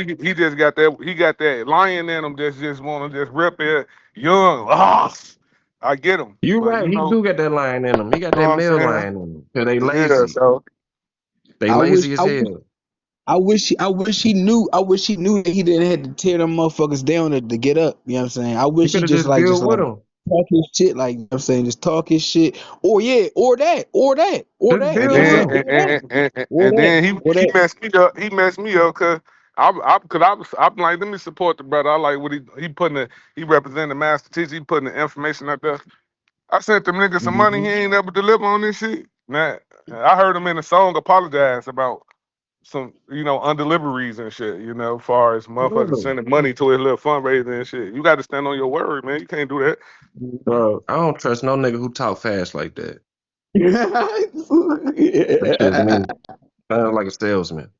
he just got that. He got that lion in him. Just want to just rip it young. Ah, I get him, You but right. He do got that lion in him. He got you know that what I'm male saying? lion in him. Cause they Yeah. lazy. So They I wish, lazy as I wish, hell. I wish he knew. I wish he knew that he didn't have to tear them motherfuckers down to get up. You know what I'm saying? I He wish he could have just just built like with him. talk his shit. Like, you know what I'm saying, just talk his shit. Or yeah, or Just that, and build with then or him. and that, then or he that. messed me up. He messed me up I'm like, let me support the brother. I like what he putting he representing the master teacher. He putting the information out there. I sent them niggas some money. He Mhm. ain't ever deliver on this shit. Man, I heard him in a song apologize about some, undeliveries and shit, far as motherfuckers Bro, sending money to his little fundraiser and shit. You got to stand on your word, man. You can't do that. bro, I don't trust no nigga who talk fast like that. That's just me. Sounds like a salesman.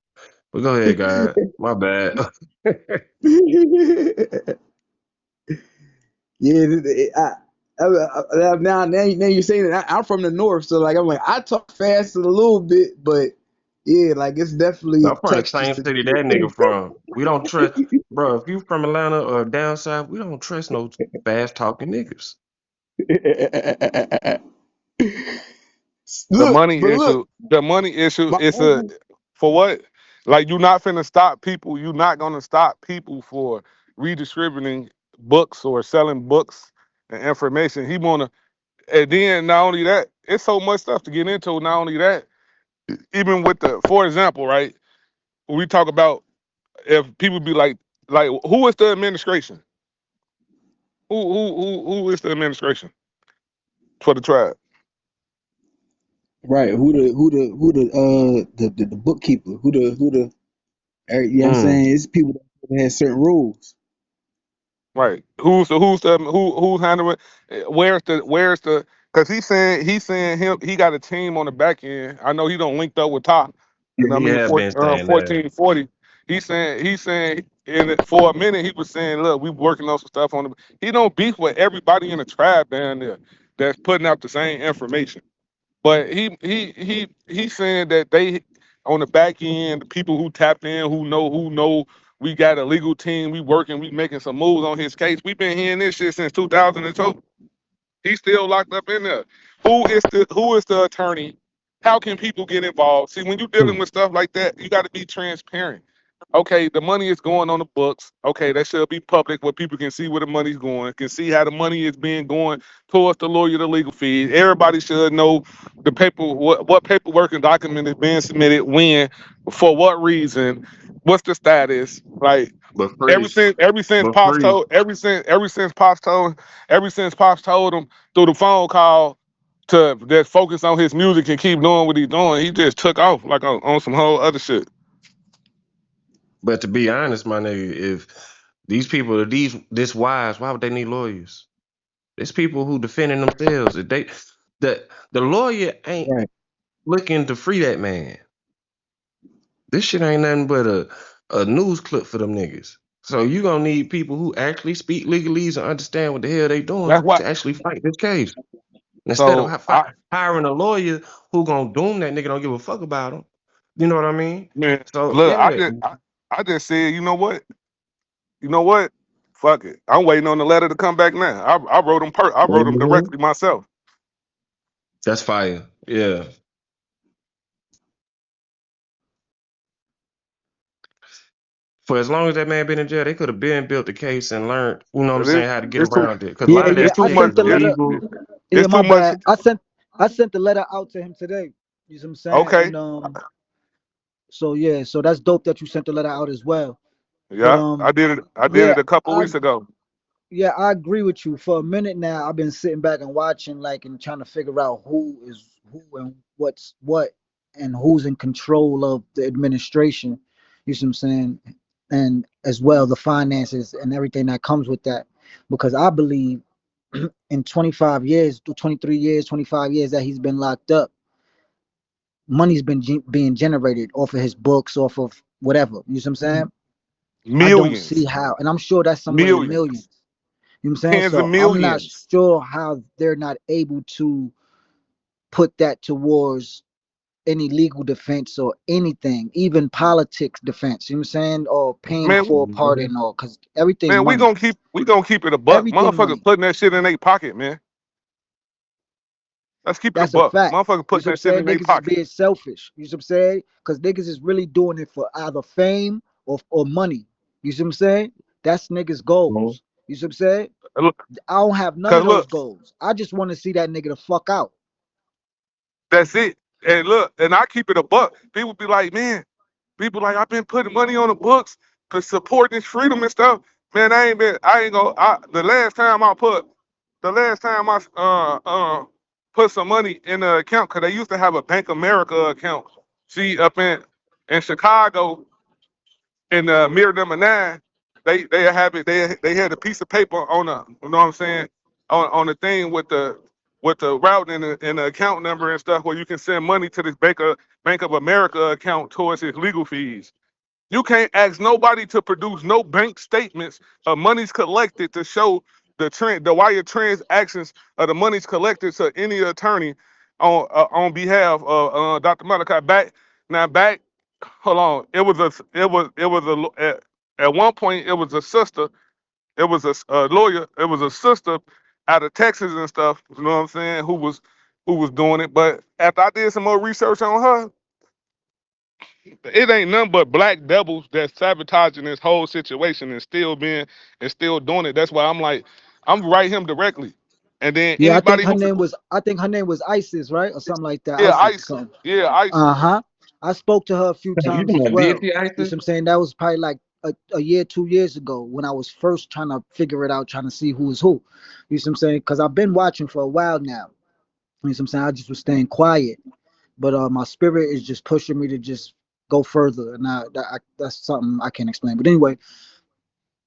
But go ahead, God. My bad. Yeah, now you're saying that I'm from the north, so like I'm like I talk fast a little bit, but yeah, like it's definitely a I'm from the touch same just city that nigga from. We don't trust, bro. If you from Atlanta or down south, we don't trust no fast talking niggas. to The look, money but look, issue, the money issue my is uncle. for what? Like, you're not finna stop people. You're not gonna stop people for redistributing books or selling books and information. He wanna, and then not only that, it's so much stuff to get into. Not only that, even with for example, right? When we talk about, if people be like, who is the administration? Who is the administration for the tribe? Right, the bookkeeper, you know what I'm Mm. saying? It's people that have certain rules. Right. Who's handling? Where's the? Because he's saying he got a team on the back end. I know he don't linked up with Top. You know Yeah, what I he mean? have been saying that. 1440. He's saying for a minute he was saying, look, we working on some stuff on the. He don't beef with everybody in the tribe down there that's putting out the same information. But he's saying that they on the back end, the people who tapped in, who know we got a legal team, we working, we making some moves on his case. We've been hearing this shit since 2002. He's still locked up in there. Who is the attorney? How can people get involved? See, when you're dealing Hmm. with stuff like that, you got to be transparent. Okay, the money is going on the books. Okay, that should be public where people can see where the money's going, can see how the money is being going towards the lawyer, the legal fees. Everybody should know the paper, what paperwork and document is being submitted, when, for what reason, what's the status. Like, But ever freeze, since ever since but Pops freeze. told ever since Pops told him through the phone call to just focus on his music and keep doing what he's doing, he just took off like on some whole other shit. But to be honest, my nigga, if these people are this wise, why would they need lawyers? There's people who defending themselves. If the lawyer ain't Right. looking to free that man. This shit ain't nothing but a news clip for them niggas. So you gonna need people who actually speak legalese and understand what the hell they doing That's why. to actually fight this case. Instead of So I hiring a lawyer who gonna doom that nigga, don't give a fuck about him. You know what I mean? man, So look, I yeah, just I just said, you know what? Fuck it. I'm waiting on the letter to come back now. I wrote him mhm, directly myself. that's fire. Yeah. For as long as that man been in jail, they could have been built the case and learned, you know what I'm Cause saying, how to get it's too around it. Because a Yeah, lot of yeah. that it's too I shit much. sent is the letter. illegal. Yeah, It's my too much. bad. I sent the letter out to him today. You see what I'm saying? Okay. And so yeah, so that's dope that you sent the letter out as well. But Yeah, I did it yeah, a couple I weeks ago. yeah, I agree with you. For a minute now, I've been sitting back and watching, like, and trying to figure out who is who and what's what, and who's in control of the administration. You see what I'm saying? And as well, the finances and everything that comes with that. Because I believe in 25 years, 23 years, 25 years that he's been locked up, money's been being generated off of his books, off of whatever. You see what I'm saying? I don't see Millions, how, and I'm sure that's somewhere in the millions. millions, You know what I'm saying? tens of So I'm not millions. sure how they're not able to put that towards. any legal defense or anything, even politics defense. You know what I'm saying? Or paying Man, for a Mhm. pardon, or because everything man, money. we gonna keep it a buck. Everything Motherfuckers money. putting that shit in their pocket, man. Let's keep it a That's a buck. fact. Motherfuckers You putting see what I'm that shit saying? in their Niggas is pocket. being selfish. You see what I'm saying? Because niggas is really doing it for either fame or money. You see what I'm saying? That's niggas' Mhm. goals. You see what I'm saying? Look, I don't have none cause of those look, goals. I just want to see that nigga the fuck out. that's it. And look, and I keep it a buck. People be like, man, people like I've been putting money on the books to support this freedom and stuff. Man, I ain't gonna. The last time I put some money in the account, cause they used to have a Bank America account. See, up in Chicago, in mirror number 9, they have it. They had a piece of paper on the, you know what I'm saying, on the thing with the route and the account number and stuff, where you can send money to this Bank of America account towards his legal fees. You can't ask nobody to produce no bank statements of monies collected to show the wire transactions of the monies collected to any attorney on behalf of Dr. Malachi. Back, hold on. It was at one point it was a sister. It was a lawyer. It was a sister out of Texas and stuff. You know what I'm saying? Who was doing it? But after I did some more research on her, it ain't nothing but black devils that's sabotaging this whole situation and still doing it. That's why I'm like, I'm write him directly, and then Yeah, anybody who could, I think her name was Isis, right? Or something like that. yeah, Isis or ISIS, something. yeah, ISIS. Uh-huh. I spoke to her a few You times talking as about well. deity You see ISIS? what I'm saying? That was probably like a year, 2 years ago when I was first trying to figure it out, trying to see who was who. You see what I'm saying? Because I've been watching for a while now. You see what I'm saying? I just was staying quiet. But my spirit is just pushing me to just go further. And that's something I can't explain. But anyway,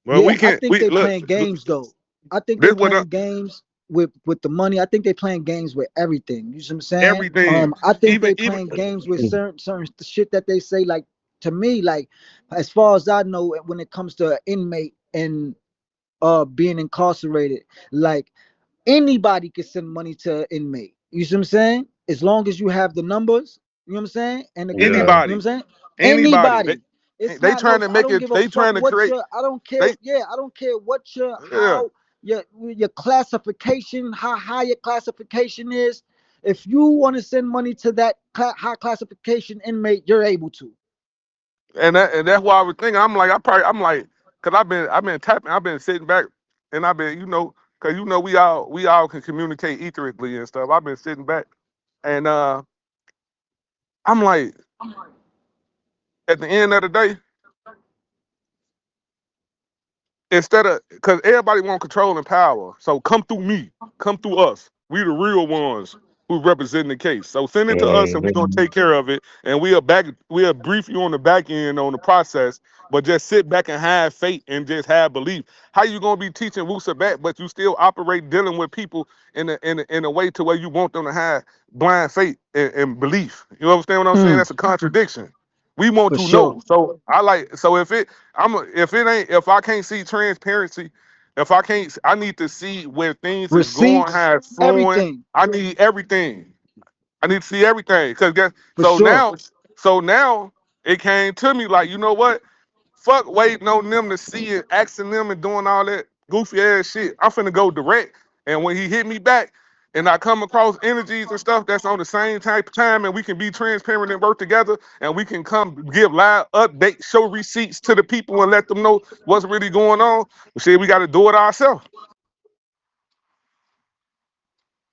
Well, yeah, we I can't. think We they look. playing games though. I think they This what playing games with the money. I think they playing games with everything. You see what I'm saying? everything, I think they even playing games with certain shit that they say. Like to me, like as far as I know, when it comes to an inmate and being incarcerated, like anybody can send money to an inmate. You see what I'm saying? As long as you have the numbers, you know what I'm saying, and the Yeah. credit. You know what I'm anybody, saying? anybody. Anybody. It's They not trying no. to I make don't it. give a They fuck trying to what create. your. I don't care. They Yeah, I don't care what your yeah. how your classification, how high your classification is. If you want to send money to that high classification inmate, you're able to. And that's why I was thinking. I'm like, cause I've been tapping. I've been sitting back, and I've been cause we all can communicate ethically and stuff. I've been sitting back, and I'm like, at the end of the day, instead of because everybody want control and power, so come through me, come through us. We the real ones who represent the case. So send it to us, and we're gonna Mhm. take care of it. And we'll brief you on the back end on the process, but just sit back and have faith and just have belief. How you gonna be teaching Wusa back, but you still operate dealing with people in a way to where you want them to have blind faith and belief? You understand what I'm saying? Mm, That's a contradiction. We want for to sure. know. So I like so if I can't see transparency, if I can't I need to see where things is going, Receipts, how it's flowing. everything, I need everything. I need to see everything. for sure. So now it came to me like, you know what? Fuck waiting on them to see it, asking them and doing all that goofy ass shit. I'm finna go direct. And when he hit me back and I come across energies and stuff that's on the same type of time and we can be transparent and work together and we can come give live updates, show receipts to the people and let them know what's really going on. Shit, we gotta do it ourselves.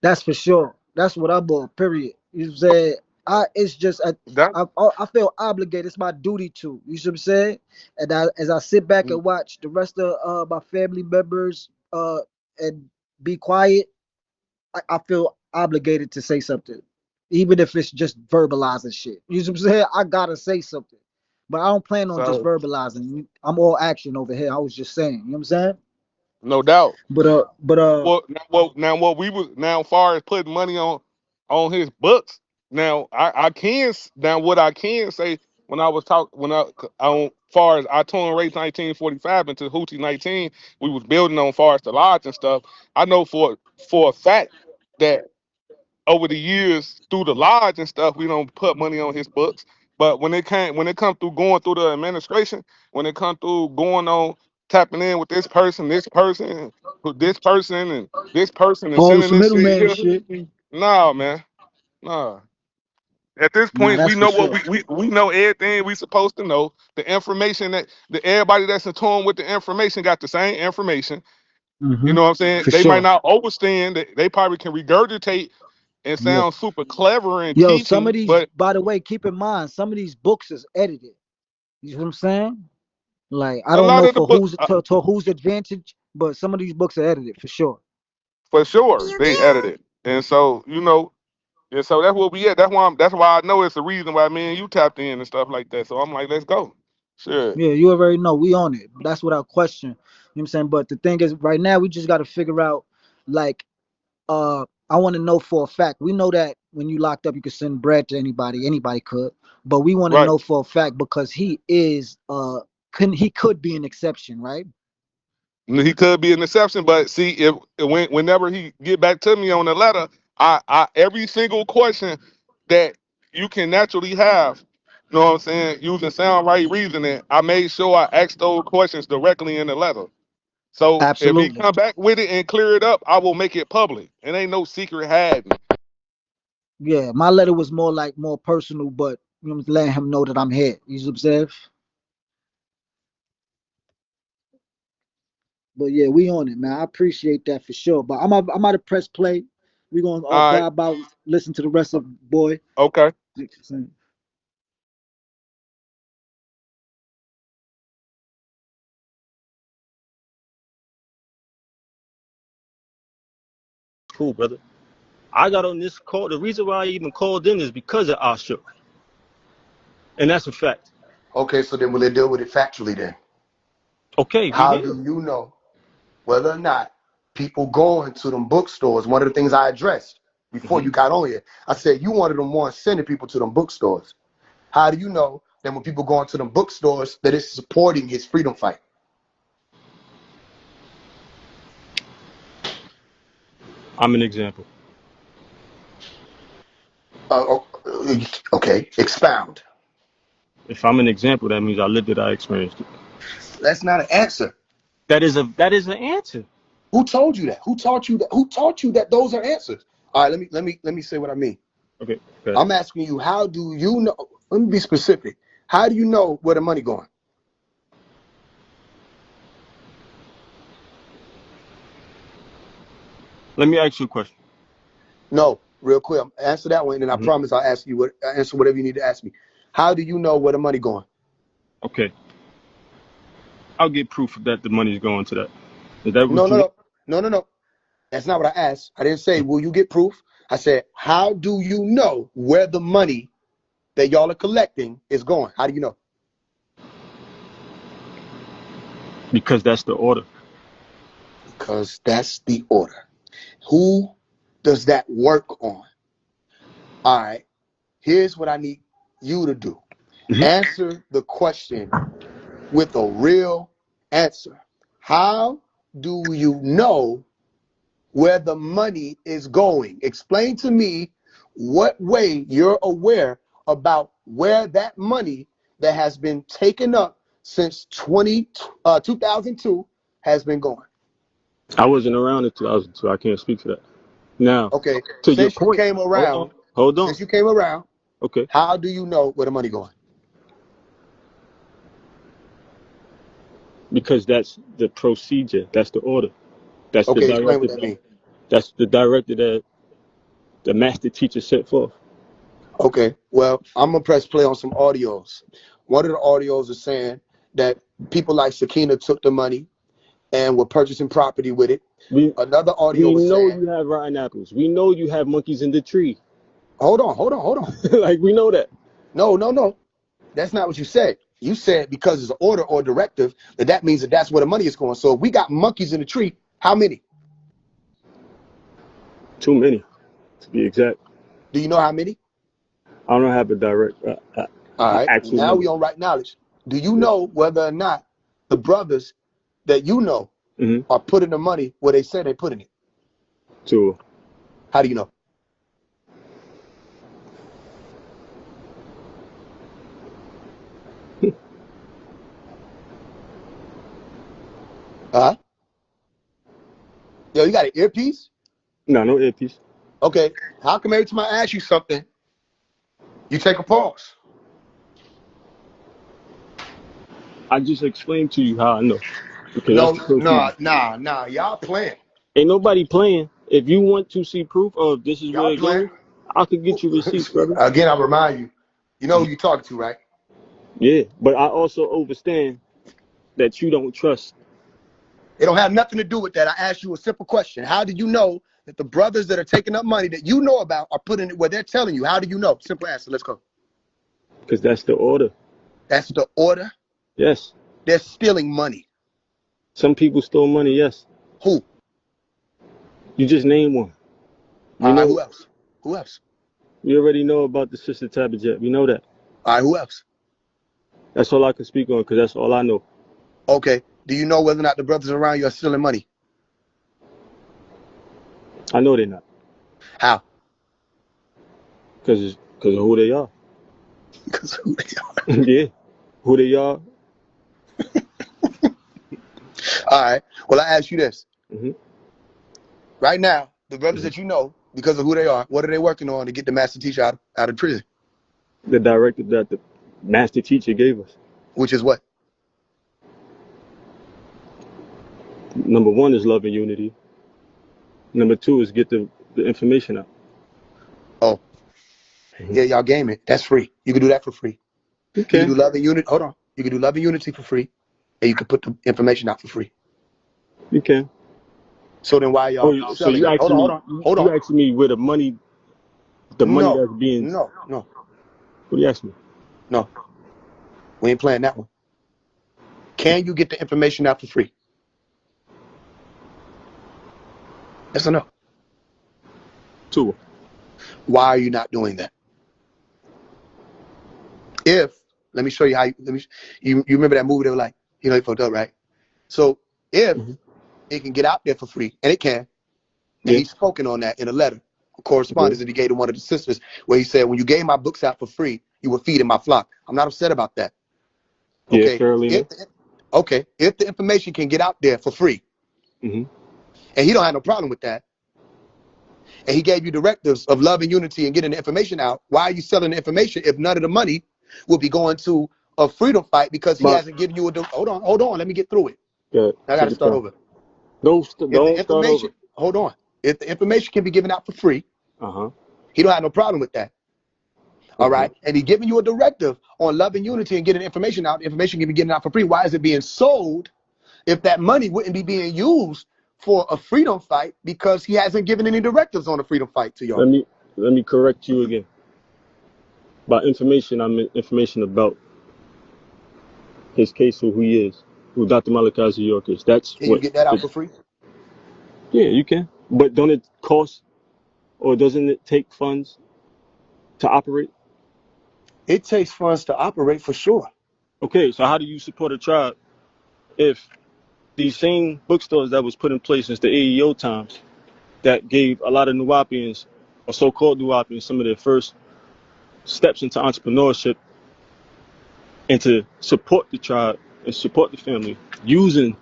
That's for sure. That's what I bought. Period. You said I. It's just That I feel obligated. It's my duty to. You see what I'm saying? And as I sit back and watch the rest of my family members and be quiet, I feel obligated to say something, even if it's just verbalizing shit. You see what I'm saying? I gotta say something, but I don't plan on just so verbalizing. I'm all action over here. I was just saying. You know what I'm saying? no doubt. But What we was now far as putting money on his books. Now I can now what I can say when I on far as I torn race 1945 into Hootie 19, we was building on far as the lodge and stuff. I know for a fact that over the years through the lodge and stuff, we don't put money on his books. But when it come through going through the administration, when it come through going on tapping in with this person, this person, and All sending some this shit middleman here, shit. nah, man, nah. At this Nah, point, we that's for know what sure. we know everything we supposed to know. The information that everybody that's in tune with the information got the same information. You Hmm. know what I'm saying? For They might sure. not understand. They probably can regurgitate and Yeah. sound super clever in Yo, some of teaching, these, but by the way, keep in mind, some of these books is edited. You know what I'm saying? Like, I a don't lot know of the for book who's to whose advantage, but some of these books are edited for sure. for sure they edited, and so and so that's what we at. That's why I know it's the reason why me and you tapped in and stuff like that. So I'm like, let's go. Sure. Yeah, you already know we on it. That's without question. You know what I'm saying? But the thing is, right now we just got to figure out, like, I want to know for a fact. We know that when you locked up, you could send bread to anybody. Anybody could, but we want to Right. know for a fact because he is he could be an exception, right? He could be an exception, but see, if whenever he get back to me on the letter, I every single question that you can naturally have, you know what I'm saying, using sound right reasoning, I made sure I asked those questions directly in the letter. So if he Absolutely. come back with it and clear it up, I will make it public. It ain't no secret hiding. Yeah, my letter was more like more personal, but you know, letting him know that I'm here. You see what I'm saying? But yeah, we on it, man. I appreciate that for sure. But I'm out to press play. We gonna All right. vibe out, listen to the rest of boy. Okay. Cool, brother. I got on this call. The reason why I even called in is because of Asha, and that's a fact. Okay, so then we'll deal with it factually then. Okay, we How here. do you know whether or not people going to them bookstores? One of the things I addressed before Hmm. you got on here, I said you wanted them more sending people to them bookstores. How do you know that when people going to them bookstores that it's supporting his freedom fight? I'm an example. Okay, expound. If I'm an example, that means I lived it, I experienced it. That's not an answer. That is an answer. Who told you that? Who taught you that? Who taught you that those are answers? All right, let me say what I mean. Okay, good. I'm asking you, how do you know? Let me be specific. How do you know where the money going? Let me ask you a question. No, real quick. Answer that one, and I Hmm. promise I'll ask you what answer whatever you need to ask me. How do you know where the money going? Okay, I'll get proof that the money's going to that. Is that No, what no, you want? no, no, no, no. That's not what I asked. I didn't say, will you get proof? I said, how do you know where the money that y'all are collecting is going? How do you know? Because that's the order. Because that's the order. Who does that work on? All right. Here's what I need you to do. Hmm. Answer the question with a real answer. How do you know where the money is going? Explain to me what way you're aware about where that money that has been taken up since 2002 has been going. I wasn't around in 2002. I can't speak for that. Now, Okay, to your since you point, came hold on, around, hold on. since you came around, Okay, how do you know where the money going? because that's the procedure. That's the order. That's the Okay, explain what directive. that means. That's the directive that the master teacher set forth. Okay, well, I'm gonna press play on some audios. One of the audios is saying that people like Sakina took the money and were purchasing property with it. We Another audio we was know saying, you have rotten apples. We know you have monkeys in the tree. hold on. Like we know that. No, no, no. That's not what you said. You said because it's an order or directive that means that that's where the money is going. So if we got monkeys in the tree, how many? Too many, to be exact. Do you know how many? I don't have a direct All right. actual Now number. we on right knowledge. Do you Yeah. know whether or not the brothers that you know Mm-hmm. are putting the money where they said they're putting it? So How do you know? Uh huh. Yo, you got an earpiece? No, no earpiece. Okay. How come every time I ask you something, you take a pause? I just explained to you how I know. Because that's No, the procedure. nah. Y'all playing. Ain't nobody playing. If you want to see proof of this is Y'all where it playing. goes, I could get you receipts, brother. Again, I remind you, you know who you talking to, right? Yeah, but I also understand that you don't trust. It don't have nothing to do with that. I asked you a simple question. How do you know that the brothers that are taking up money that you know about are putting it where they're telling you? How do you know? Simple answer. Let's go. Because that's the order. That's the order. Yes. They're stealing money. Some people stole money, yes. Who? You just name one. We All right, know, who else? Who else? we already know about the sister Tabitha. We know that. All right, who else? That's all I can speak on because that's all I know. Okay. Do you know whether or not the brothers around you are stealing money? I know they're not How? because of who they are. Because who they are. Yeah, who they are. All right. Well, I ask you this. Hmm. Right now, the brothers that you know, because of who they are, what are they working on to get the master teacher out of prison? The directive that the master teacher gave us. Which is what? Number one is love and unity. Number two is get the information out. Oh, Hmm. yeah, y'all game it. That's free. You can do that for free. You can Okay, do love and unity. Hold on. You can do love and unity for free, and you can put the information out for free. you can. So then why Oh, y'all so selling you it? Hold on, asking hold me? on, hold on. You asking me where the money No, that's being? no. What do you ask me? No. We ain't playing that one. Can you get the information out for free? Yes or no? Two. Why are you not doing that? If let me show you how you remember that movie they were like, he fucked up, right? So if Hmm. it can get out there for free, and it can, and Yeah. he's spoken on that in a letter, a Okay. correspondence that he gave to one of the sisters, where he said, when you gave my books out for free, you were feeding my flock. I'm not upset about that. Yeah, Okay. Carolina. If the information can get out there for free, Hmm. and he don't have no problem with that, and he gave you directives of love and unity and getting the information out, why are you selling the information if none of the money will be going to a freedom fight because he But hasn't given you hold on, let me get through it. yeah, I got take to your start time. over. If the Don't start information, over. hold on, if the information can be given out for free, Uh huh. he don't have no problem with that. All Uh huh. right, and he's giving you a directive on love and unity and getting information out. Information can be given out for free. Why is it being sold if that money wouldn't be being used for a freedom fight because he hasn't given any directives on a freedom fight to y'all? Let me correct you again. By information, I meant information about his case, who he is, who Dr. Malachi York is. That's Can you what. get that out for free? Yeah, you can. But don't it cost, or doesn't it take funds to operate? It takes funds to operate for sure. Okay, so how do you support a tribe if these same bookstores that was put in place since the AEO times that gave a lot of Nuwapians, or so-called Nuwapians, some of their first steps into entrepreneurship and to support the tribe and support the family using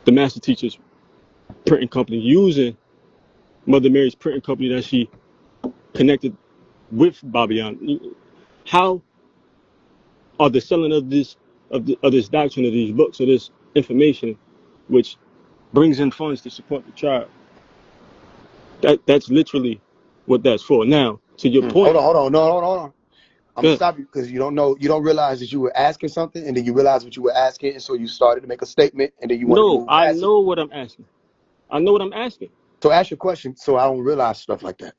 the master teacher's printing company, using Mother Mary's printing company that she connected with Babian. How are the selling of this doctrine, of these books, of this information, which brings in funds to support the tribe? That's literally what that's for. Now, to your Hold point, on, hold on, no, hold on. I'm gonna good. stop you because you don't realize that you were asking something, and then you realize what you were asking, and so you started to make a statement, and then you wanted to No, move I past it. know what I'm asking. I know what I'm asking. So ask your question, so I don't realize stuff like that.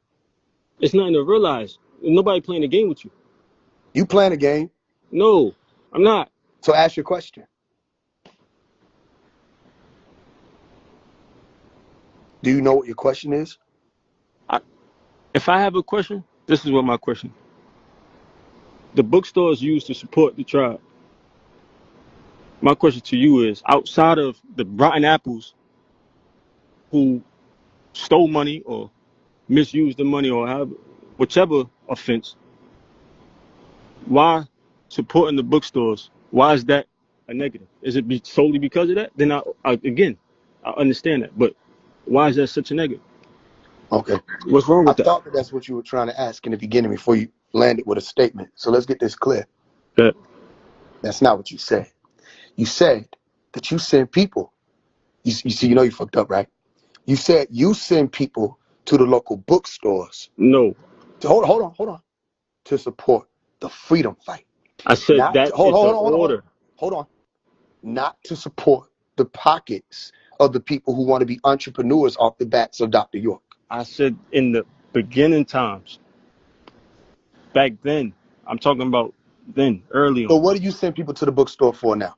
It's nothing to realize. Nobody playing a game with you. You playing a game, No, I'm not. so ask your question. Do you know what your question is? I, if I have a question, this is what my question. The bookstore is used to support the tribe. My question to you is: outside of the rotten apples who stole money or misused the money or have whichever offense, why supporting the bookstores? Why is that a negative? Is it solely because of that? Then again, I understand that, but why is that such a negative? Okay. What's wrong I with that? thought that that's what you were trying to ask in the beginning before you landed with a statement. So let's get this clear. That That's not what you said. You said that you send people. You see, you know you fucked up, right? You said you send people to the local bookstores. no, Hold on. To support the freedom fight. I said Not that to, is an order. hold on. Not to support the pockets of the people who want to be entrepreneurs off the backs of Dr. York. I said in the beginning times, back then. I'm talking about then, early So on. what do you send people to the bookstore for now?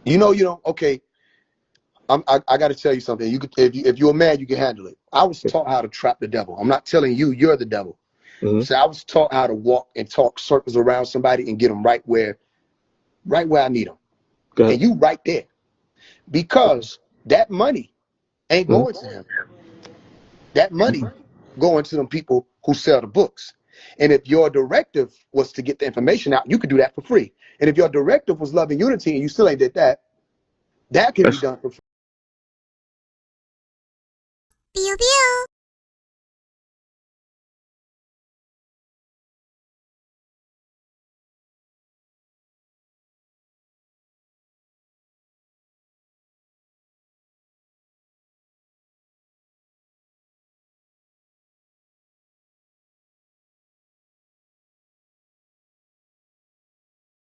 You know you don't. Okay, I got to tell you something. You could, if you're a man, you can handle it. I was taught how to trap the devil. I'm not telling you you're the devil. Mm-hmm. So I was taught how to walk and talk circles around somebody and get them right where I need them. And you right there, because that money ain't Mm-hmm. going to him. That money going to them people who sell the books. And if your directive was to get the information out, you could do that for free. And if your directive was love and unity and you still ain't did that, that can be That's done for free. Pew pew.